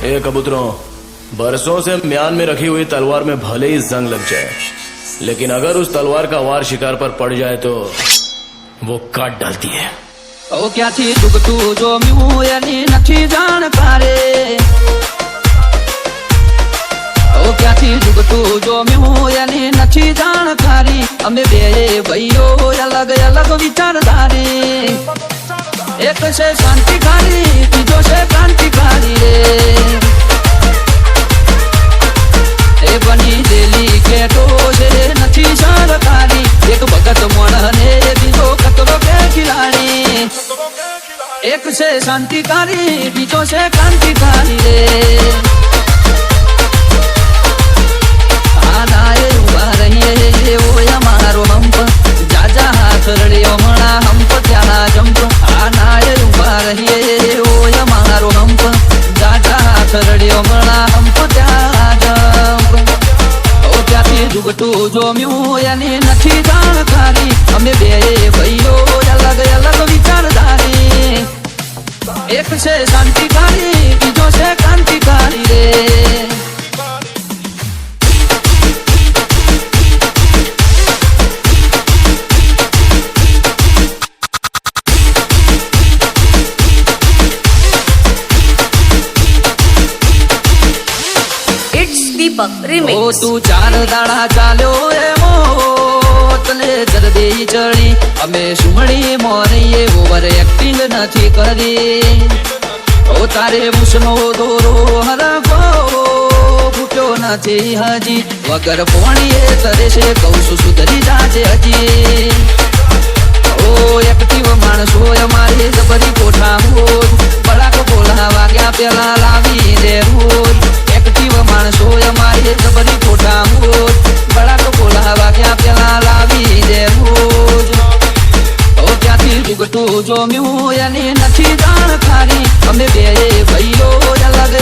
ए कबूतरों, बरसों से म्यान में रखी हुई तलवार में भले ही जंग लग जाए, लेकिन अगर उस तलवार का वार शिकार पर पड़ जाए तो वो काट डालती है। ओ क्या थी जुगतू जो म्यू यानी नथी जानकारे। ओ क्या थी जुगतू जो म्यू यानी नथी जानकारी। अमे बे भाईओ अलग अलग विचारधारी। एक से शांतिकारी बीजो से क्रांतिकारी रे। ए बनी देली के तो से नथी सरकारी। एक भगत मन ने बीजो कतरो के खिलाड़ी। एक से शांतिकारी बीजो से क्रांतिकारी रे। आना ये उभा रही ओ हमारो हम्प। जाजा हाथ रड़ियो मणा हम्प त्याना जंप। आना ये उभा रही ओ हमारो हम्प। जाजा हाथ रड़ियो मणा हम्प त्याना जंप। ओ क्या थी जुगतू जो म्यू यानी नथी जानकारी। अमे बे भाईओ अलग अलग विचारधारी। एक से शांतिकारी बीजो से क्रांतिकारी रे। ओ तू चार दाड़ा चालो ए मोत ने जल्दी चढ़ी। अमे सुमड़ी मोरी ओवर एक्टिंग नथी करी। ओ तारे मुसनो दोरो हरफो फूट्यो नथी हजी। वगर पोणीए तरे से कौसु सुधरी जाजे हजी। ओ एक्टिव माणसो मारे जबरी कोठा हो। बड़ा को बोला वाग्या पेला लावी दे रोज। एक्टिव माणसो मारे जबरी कोठा हो। बड़ा को बोला वाग्या पेला लावी दे रोज। ओ क्या थी जुगतू जो म्यू यानी नथी जानकारी। अमे बे भाईओ अलग